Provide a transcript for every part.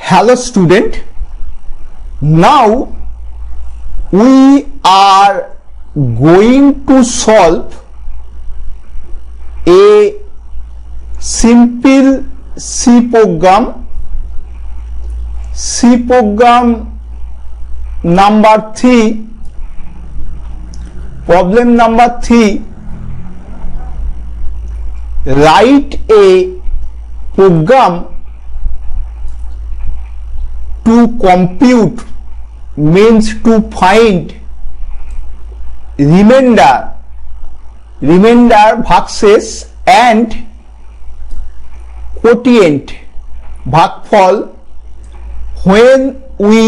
Hello student, now we are going to solve a simple C program number 3. Problem number 3, write a program to compute, means to find remainder ভাগশেষ and quotient ভাগফল when we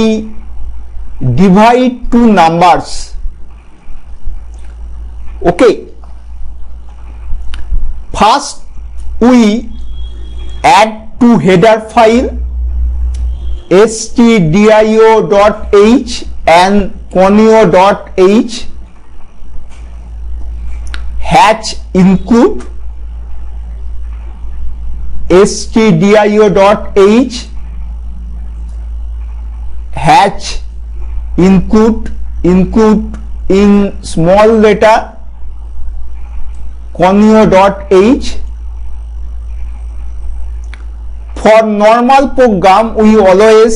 divide two numbers. Okay, first we add to header file stdio.h and conio.h, hatch include stdio.h, hatch include in small letter conio.h. For normal program we always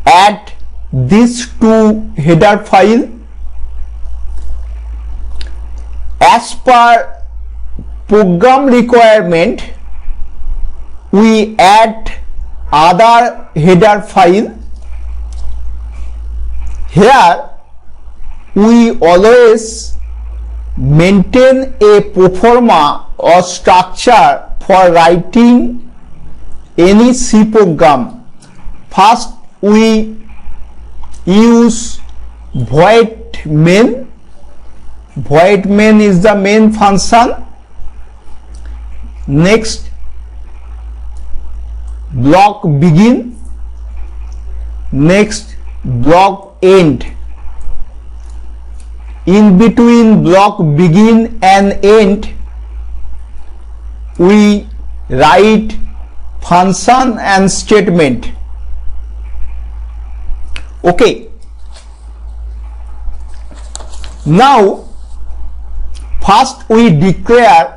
add these two header file. As per program requirement we add other header file. Here we always maintain a proforma or structure for writing any C program. First we use void main. Void main is the main function. Next, block begin. Next, block end. In between block begin and end we write function and statement. Okay, now first we declare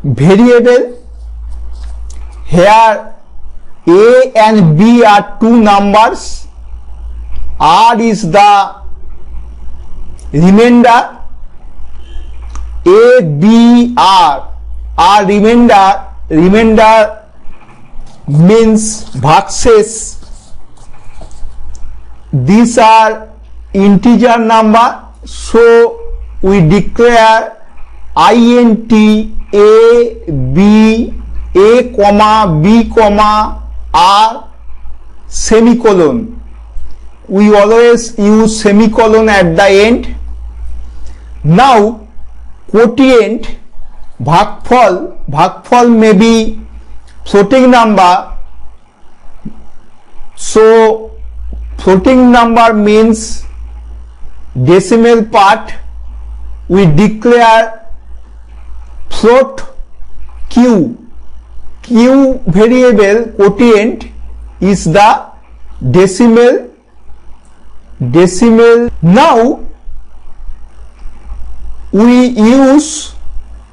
variable. Here a and b are two numbers. R is the remainder. A, B, R are remainder means ভাগশেষ. These are integer number, so we declare int a b a comma b comma r semicolon. We always use semicolon at the end. Now quotient ভাগফল may be floating number, so floating number means decimal part. We declare float q variable quotient is the decimal. Now we use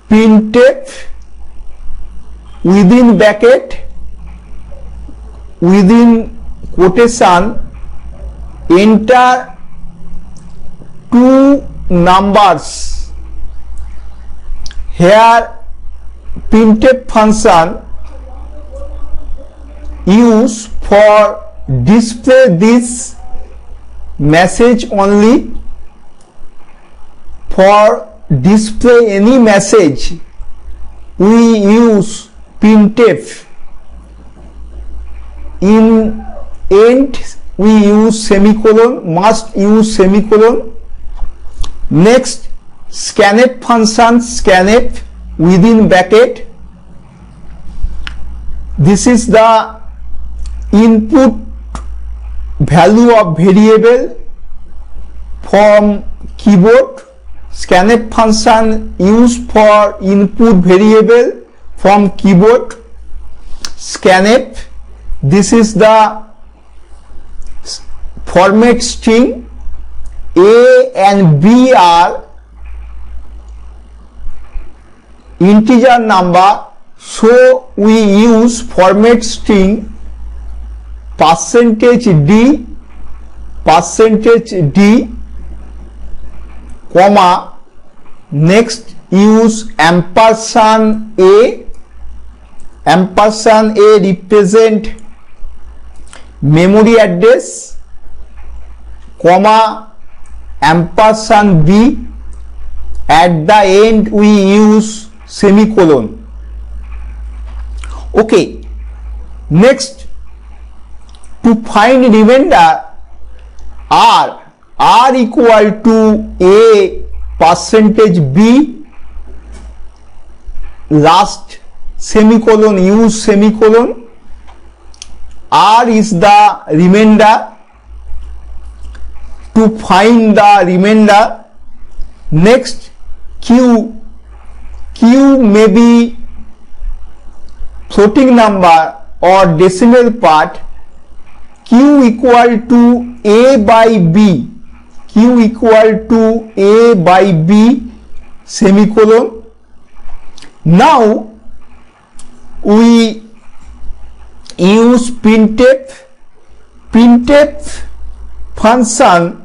printf within bracket, within quotation, enter two numbers. Here printf function use for display this message only. For display any message we use printf. In end we use semicolon, must use semicolon. Next, scanf function, scanf within bracket. This is the input value of variable from keyboard. Scanf function used for input variable from keyboard. scanf. This is the format string. A and B are integer number, so we use format string %d, comma, next use ampersand a. Ampersand a represent memory address, comma, ampersand b. At the end we use semicolon. Okay, next, to find remainder r equal to a %b, last semicolon, use semicolon. R is the remainder. To find the remainder, next q may be floating number or decimal part. Q equal to a by b, q equal to a by b, semicolon. Now we use printf. Printf function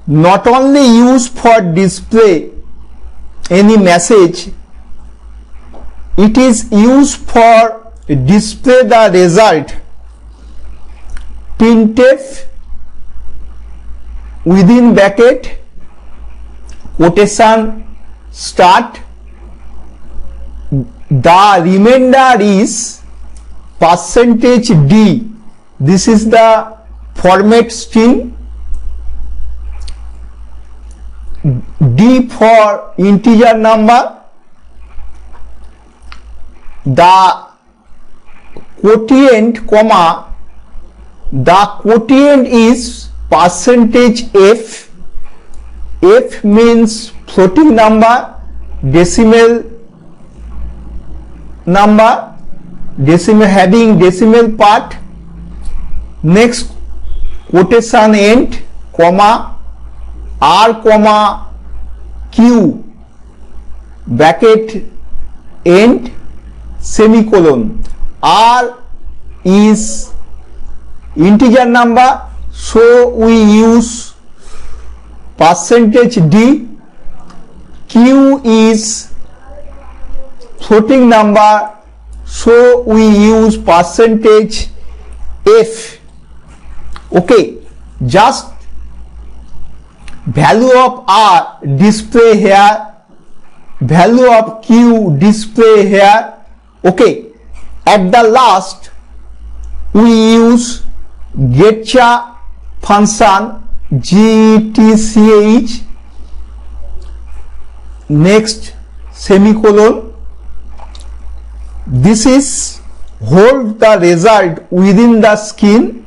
not only used for display any message, it is used for display the result. Printf within bracket quotation start, the remainder is %d. This is the format string. D for integer number. The quotient, comma, the quotient is %f. F means floating number, decimal number, decimal having decimal part. Next quotation end, comma, r comma q bracket end semicolon. R is integer number, so we use %d. Q is floating number, so we use %f. Okay, just value of R display here, value of Q display here. Okay, at the last we use getcha function, getch, next semicolon. This is hold the result within the skin,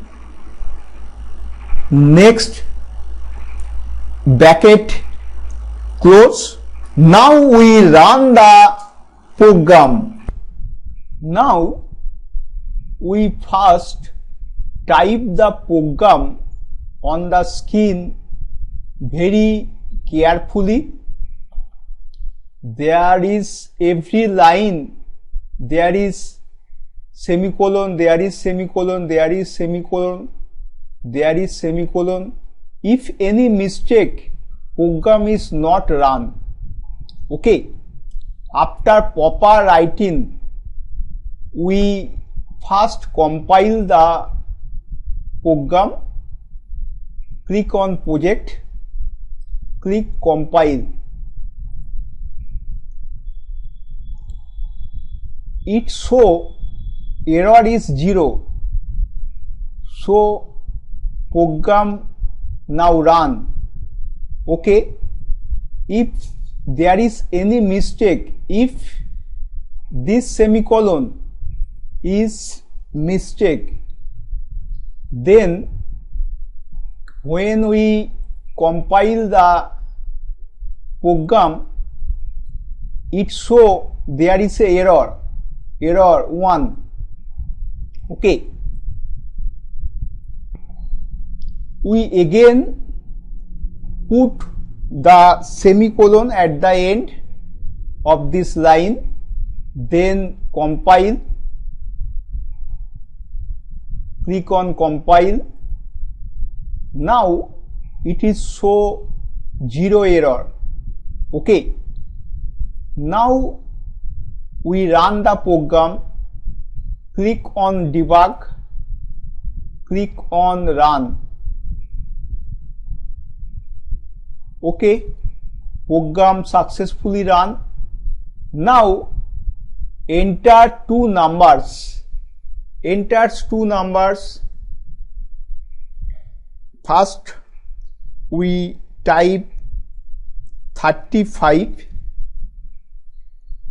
next bracket close. Now we run the program. Now we first type the program on the screen very carefully. There is every line, there is semicolon, there is semicolon, there is semicolon, there is semicolon. If any mistake, program is not run. Okay, after proper writing, we first compile the program. Click on project, click compile. It show error is 0, so program now run. Okay, if there is any mistake, if this semicolon is mistake, then when we compile the program, it show there is a error 1. Okay, we again put the semicolon at the end of this line, then compile, click on compile. Now it is show 0 error. Okay, now we run the program, click on debug, click on run. Okay, program successfully run. Now enter two numbers. Enters two numbers. First we type 35,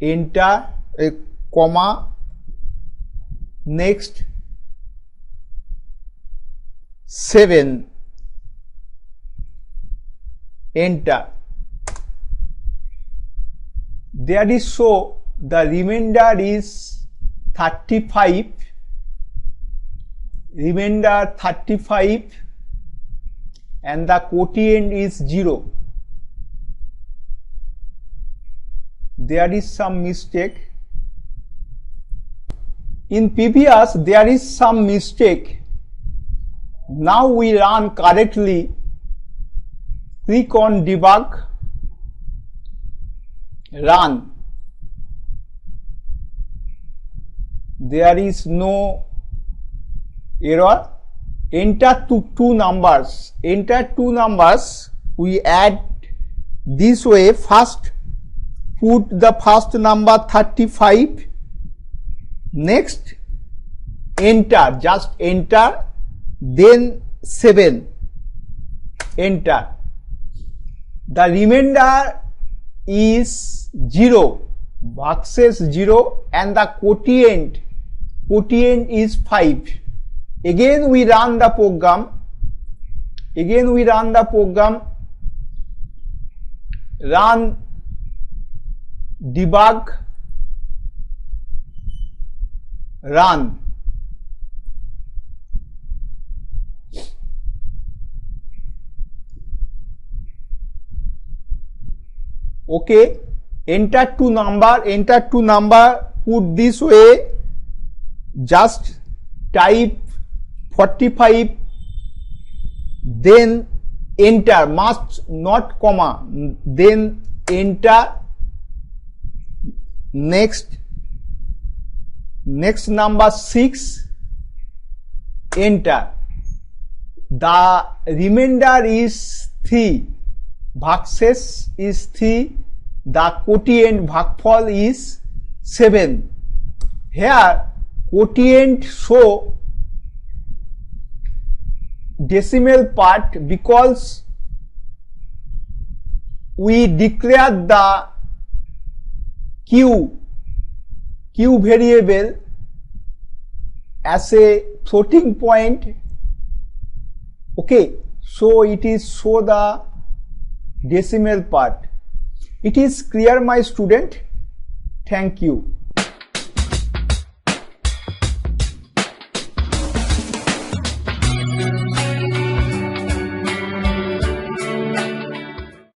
enter a comma, next 7, enter. There is so the remainder is 35, remainder 35, and the quotient is 0. There is some mistake. In previous there is some mistake. Now we run correctly. Click on debug, run. There is no error. Enter two numbers. Enter two numbers. We add this way. First put the first number 35. Next enter, just enter, then 7, enter. The remainder is 0, boxes 0, and the quotient is 5. Again we run the program. Run debug, run. Okay, enter two number, put this way, just type 45, then enter, must not comma, then enter. Next number 6, enter. The remainder is 3, boxes is 3, the quotient bhagfal is 7. Here quotient show decimal part because we declare the q variable as a floating point. Okay, so it is show the decimal part. It is clear, my student. Thank you.